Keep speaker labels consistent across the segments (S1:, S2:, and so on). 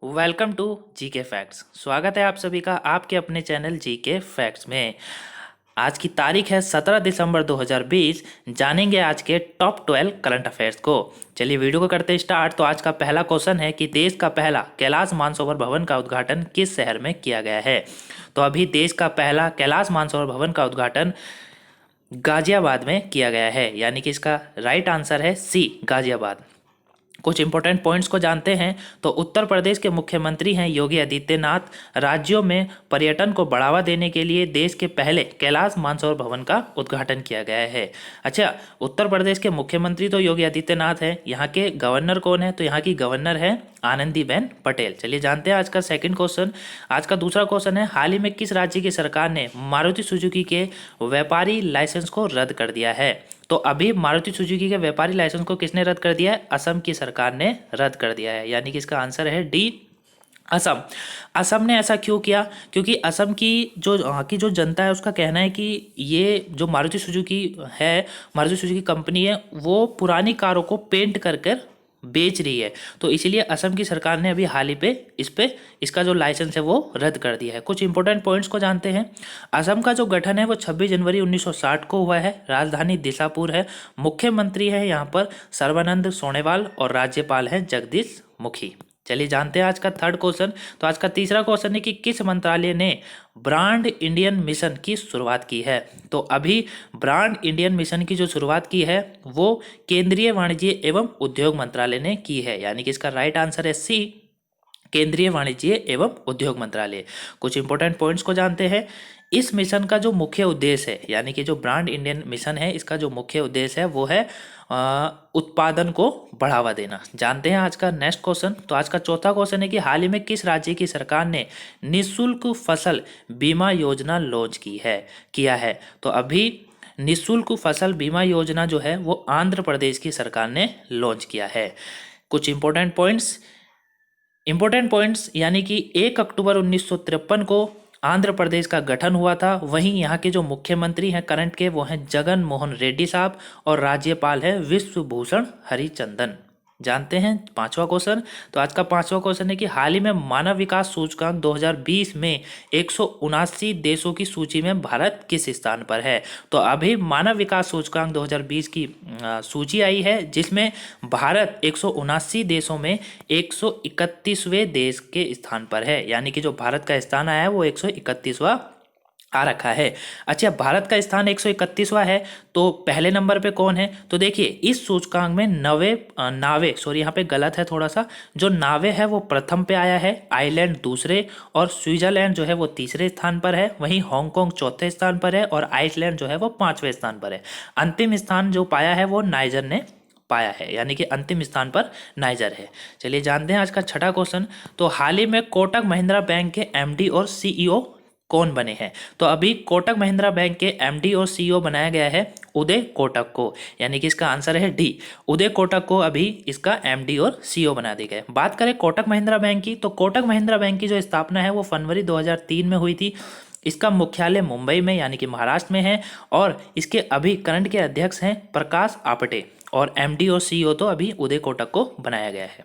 S1: Welcome to GK facts. स्वागत है आप सभी का आपके अपने चैनल जीके फैक्ट्स में। आज की तारीख है 17 दिसंबर 2020। जानेंगे आज के टॉप 12 करंट अफेयर्स को। चलिए वीडियो को करते स्टार्ट। तो आज का पहला क्वेश्चन है कि देश का पहला कैलाश मानसरोवर भवन का उद्घाटन किस शहर में किया गया है। तो अभी देश का पहला कैलाश मानसरोवर भवन का उद्घाटन गाजियाबाद में किया गया है, यानी कि इसका राइट आंसर है सी, गाजियाबाद। कुछ इंपॉर्टेंट पॉइंट्स को जानते हैं। तो उत्तर प्रदेश के मुख्यमंत्री हैं योगी आदित्यनाथ। राज्यों में पर्यटन को बढ़ावा देने के लिए देश के पहले कैलाश मानसरोवर भवन का उद्घाटन किया गया है। अच्छा, उत्तर प्रदेश के मुख्यमंत्री तो योगी आदित्यनाथ हैं। यहाँ के गवर्नर कौन है? तो यहाँ की गवर्नर है आनंदीबेन पटेल। चलिए जानते हैं आज का सेकंड क्वेश्चन। आज का दूसरा क्वेश्चन है, हाल ही में किस राज्य की सरकार ने मारुति सुजुकी के व्यापारी लाइसेंस को रद्द कर दिया है। तो अभी मारुति सुजुकी के व्यापारी लाइसेंस को किसने रद्द कर दिया है? असम की सरकार ने रद्द कर दिया है, यानी कि इसका आंसर है डी, असम। असम ने ऐसा क्यों किया? क्योंकि असम की जो वहाँ की जो जनता है उसका कहना है कि ये जो मारुति सुजुकी है, मारुति सुजुकी कंपनी है, वो पुरानी कारों को पेंट कर कर बेच रही है। तो इसीलिए असम की सरकार ने अभी हाल ही पे इसका जो लाइसेंस है वो रद्द कर दिया है। कुछ इंपॉर्टेंट पॉइंट्स को जानते हैं। असम का जो गठन है वो 26 जनवरी 1960 को हुआ है। राजधानी दिसापुर है। मुख्यमंत्री है यहाँ पर सर्बानंद सोनोवाल और राज्यपाल हैं जगदीश मुखी। चलिए जानते हैं आज का थर्ड क्वेश्चन। तो आज का तीसरा क्वेश्चन है कि किस मंत्रालय ने ब्रांड इंडियन मिशन की शुरुआत की है। तो अभी ब्रांड इंडियन मिशन की जो शुरुआत की है वो केंद्रीय वाणिज्य एवं उद्योग मंत्रालय ने की है, यानी कि इसका राइट आंसर है सी, केंद्रीय वाणिज्य एवं उद्योग मंत्रालय। कुछ इंपॉर्टेंट पॉइंट्स को जानते हैं। इस मिशन का जो मुख्य उद्देश्य है, यानी कि जो ब्रांड इंडियन मिशन है, इसका जो मुख्य उद्देश्य है वो है उत्पादन को बढ़ावा देना। जानते हैं आज का नेक्स्ट क्वेश्चन। तो आज का चौथा क्वेश्चन है कि हाल ही में किस राज्य की सरकार ने निःशुल्क फसल बीमा योजना लॉन्च किया है। तो अभी निःशुल्क फसल बीमा योजना जो है वो आंध्र प्रदेश की सरकार ने लॉन्च किया है। कुछ इंपॉर्टेंट पॉइंट्स यानी कि 1 अक्टूबर 1953 को आंध्र प्रदेश का गठन हुआ था। वहीं यहाँ के जो मुख्यमंत्री हैं करंट के वो हैं जगन मोहन रेड्डी साहब और राज्यपाल है विश्वभूषण हरिचंदन। जानते हैं पांचवा क्वेश्चन। तो आज का पांचवा क्वेश्चन है कि हाल ही में मानव विकास सूचकांक 2020 में 179 देशों की सूची में भारत किस स्थान पर है। तो अभी मानव विकास सूचकांक 2020 की सूची आई है जिसमें भारत 179 देशों में 131वें देश के स्थान पर है, यानी कि जो भारत का स्थान आया है वो 131वां आ रखा है। अच्छा, भारत का स्थान 131वां है तो पहले नंबर पे कौन है? तो देखिए इस सूचकांक में नावे सॉरी यहाँ पे गलत है थोड़ा सा। जो नावे है वो प्रथम पे आया है, आइलैंड दूसरे और स्विट्जरलैंड जो है वो तीसरे स्थान पर है। वहीं हांगकांग चौथे स्थान पर है और आइसलैंड जो है वो 5वें स्थान पर है। अंतिम स्थान जो पाया है वो नाइजर ने पाया है, यानी कि अंतिम स्थान पर नाइजर है। चलिए जानते हैं आज का छठा क्वेश्चन। तो हाल ही में कोटक महिंद्रा बैंक के एमडी और सीईओ कौन बने हैं। तो अभी कोटक महिंद्रा बैंक के एमडी और सीईओ बनाया गया है उदय कोटक को, यानी कि इसका आंसर है डी, उदय कोटक को अभी इसका एमडी और सीईओ बना दिया गया है। बात करें कोटक महिंद्रा बैंक की, तो कोटक महिंद्रा बैंक की जो स्थापना है वो फरवरी 2003 में हुई थी। इसका मुख्यालय मुंबई में यानी कि महाराष्ट्र में है और इसके अभी करंट के अध्यक्ष हैं प्रकाश आपटे और एमडी और सीईओ तो अभी उदय कोटक को बनाया गया है।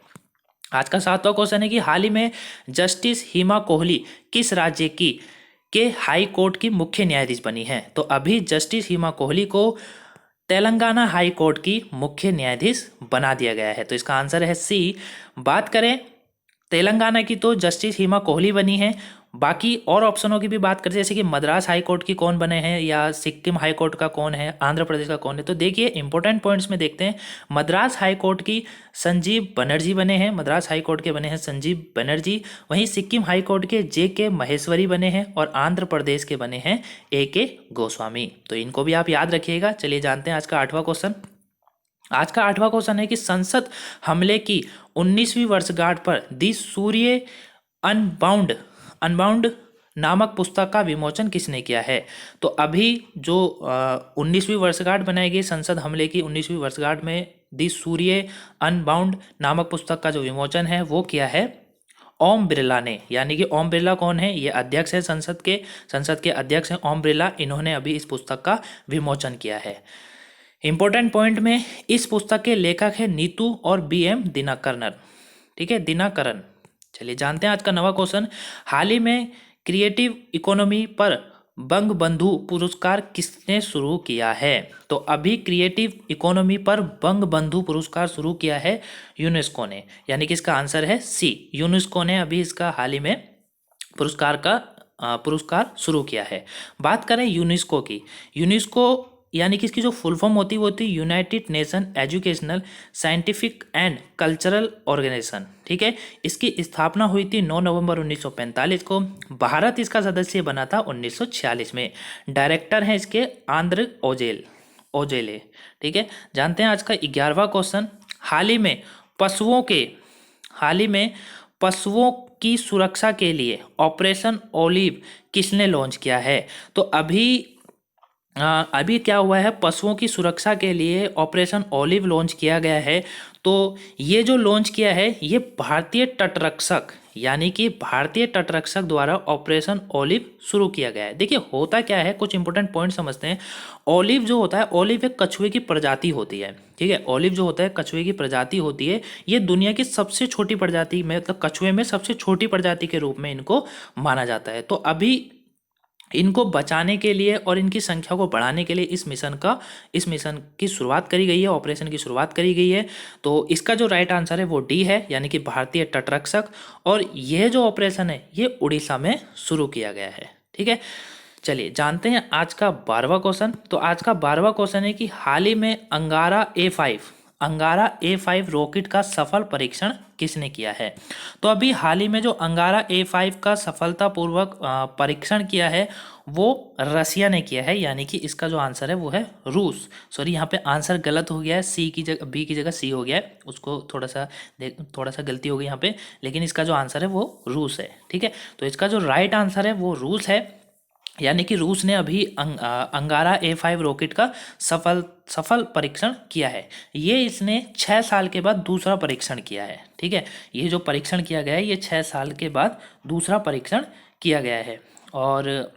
S1: आज का सातवां क्वेश्चन है कि हाल ही में जस्टिस हिमा कोहली किस राज्य की के हाई कोर्ट की मुख्य न्यायाधीश बनी है। तो अभी जस्टिस हिमा कोहली को तेलंगाना हाई कोर्ट की मुख्य न्यायाधीश बना दिया गया है, तो इसका आंसर है सी। बात करें तेलंगाना की तो जस्टिस हिमा कोहली बनी है। बाकी और ऑप्शनों की भी बात करते हैं, जैसे कि मद्रास हाई कोर्ट की कौन बने हैं या सिक्किम हाई कोर्ट का कौन है, आंध्र प्रदेश का कौन है। तो देखिए इंपॉर्टेंट पॉइंट्स में देखते हैं। मद्रास हाई कोर्ट की संजीव बनर्जी बने हैं, मद्रास हाई कोर्ट के बने हैं संजीव बनर्जी। वहीं सिक्किम हाई कोर्ट के JK महेश्वरी बने हैं और आंध्र प्रदेश के बने हैं AK गोस्वामी। तो इनको भी आप याद रखिएगा। चलिए जानते हैं आज का आठवां क्वेश्चन। आज का आठवां क्वेश्चन है कि संसद हमले की 19वीं वर्षगांठ पर दी सूर्य अनबाउंड नामक पुस्तक का विमोचन किसने किया है। तो अभी जो 19वीं वर्षगांठ बनाई गई संसद हमले की 19वीं वर्षगांठ में दी सूर्य अनबाउंड नामक पुस्तक का जो विमोचन है वो किया है ओम बिरला ने, यानी कि ओम बिरला कौन है? ये अध्यक्ष है संसद के अध्यक्ष हैं ओम बिरला। इन्होंने अभी इस पुस्तक का विमोचन किया है। इंपॉर्टेंट पॉइंट में इस पुस्तक के लेखक है नीतू और BM दिनकरन। ठीक है, दिनकरन। चलिए जानते हैं आज का नवा क्वेश्चन। हाल ही में क्रिएटिव इकोनॉमी पर बंग बंधु पुरस्कार किसने शुरू किया है? तो अभी क्रिएटिव इकोनॉमी पर बंग बंधु पुरस्कार शुरू किया है यूनेस्को ने, यानी कि इसका आंसर है सी। यूनेस्को ने अभी इसका हाल ही में पुरस्कार शुरू किया है। बात करें यूनेस्को की, यूनेस्को यानी कि इसकी जो फुल फॉर्म होती है वो होती है United Nation Educational Scientific and Cultural Organization. ठीक है, इसकी स्थापना हुई थी 9 नवंबर 1945 को। भारत इसका सदस्य बना था 1946 में। डायरेक्टर हैं इसके आंद्र ओजेले। ठीक है, जानते हैं आज का 11वां क्वेश्चन। हाल ही में पशुओं की सुरक्षा के लिए ऑपरेशन ओलिव किसने लॉन्च किया है? तो अभी क्या हुआ है, पशुओं की सुरक्षा के लिए ऑपरेशन ओलिव लॉन्च किया गया है। तो ये जो लॉन्च किया है ये भारतीय तटरक्षक यानी कि भारतीय तटरक्षक द्वारा ऑपरेशन ओलिव शुरू किया गया है। देखिए होता क्या है, कुछ इंपॉर्टेंट पॉइंट समझते हैं। ओलिव जो होता है, ओलिव एक कछुए की प्रजाति होती है। ठीक है, ओलिव जो होता है कछुए की प्रजाति होती है। ये दुनिया की सबसे छोटी प्रजाति में, मतलब कछुए में सबसे छोटी प्रजाति के रूप में इनको माना जाता है। तो अभी इनको बचाने के लिए और इनकी संख्या को बढ़ाने के लिए इस मिशन की शुरुआत करी गई है, ऑपरेशन की शुरुआत करी गई है। तो इसका जो राइट आंसर है वो डी है, यानी कि भारतीय तटरक्षक। और यह जो ऑपरेशन है ये उड़ीसा में शुरू किया गया है। ठीक है, चलिए जानते हैं आज का 12वां क्वेश्चन। तो आज का 12वां क्वेश्चन है कि हाल ही में अंगारा A5 रॉकेट का सफल परीक्षण किसने किया है? तो अभी हाल ही में जो अंगारा A5 का सफलतापूर्वक परीक्षण किया है वो रसिया ने किया है, यानी कि इसका जो आंसर है वो है रूस। सॉरी, यहाँ पे आंसर गलत हो गया है, सी की जगह बी की जगह सी हो गया है, उसको थोड़ा सा गलती हो गई यहाँ पे, लेकिन इसका जो आंसर है वो रूस है। ठीक है, तो इसका जो राइट आंसर है वो रूस है, यानी कि रूस ने अभी अंगारा A5 रॉकेट का सफल परीक्षण किया है। ये इसने 6 साल के बाद दूसरा परीक्षण किया है। ठीक है, ये जो परीक्षण किया गया है ये 6 साल के बाद दूसरा परीक्षण किया गया है। और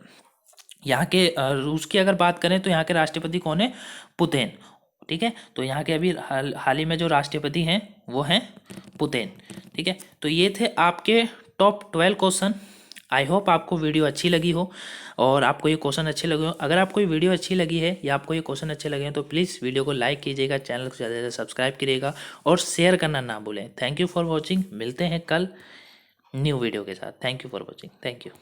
S1: यहाँ के रूस की अगर बात करें तो यहाँ के राष्ट्रपति कौन है? पुतिन। ठीक है, तो यहाँ के अभी हाल ही में जो राष्ट्रपति हैं वो हैं पुतिन। ठीक है, तो ये थे आपके टॉप 12 क्वेश्चन। आई होप आपको वीडियो अच्छी लगी हो और आपको ये क्वेश्चन अच्छे लगे हो। अगर आपको ये वीडियो अच्छी लगी है या आपको ये क्वेश्चन अच्छे लगे हैं तो प्लीज़ वीडियो को लाइक कीजिएगा, चैनल को ज़्यादा से ज़्यादा सब्सक्राइब करिएगा और शेयर करना ना भूलें। Thank you for watching. मिलते हैं कल न्यू वीडियो के साथ। Thank you for watching. Thank you.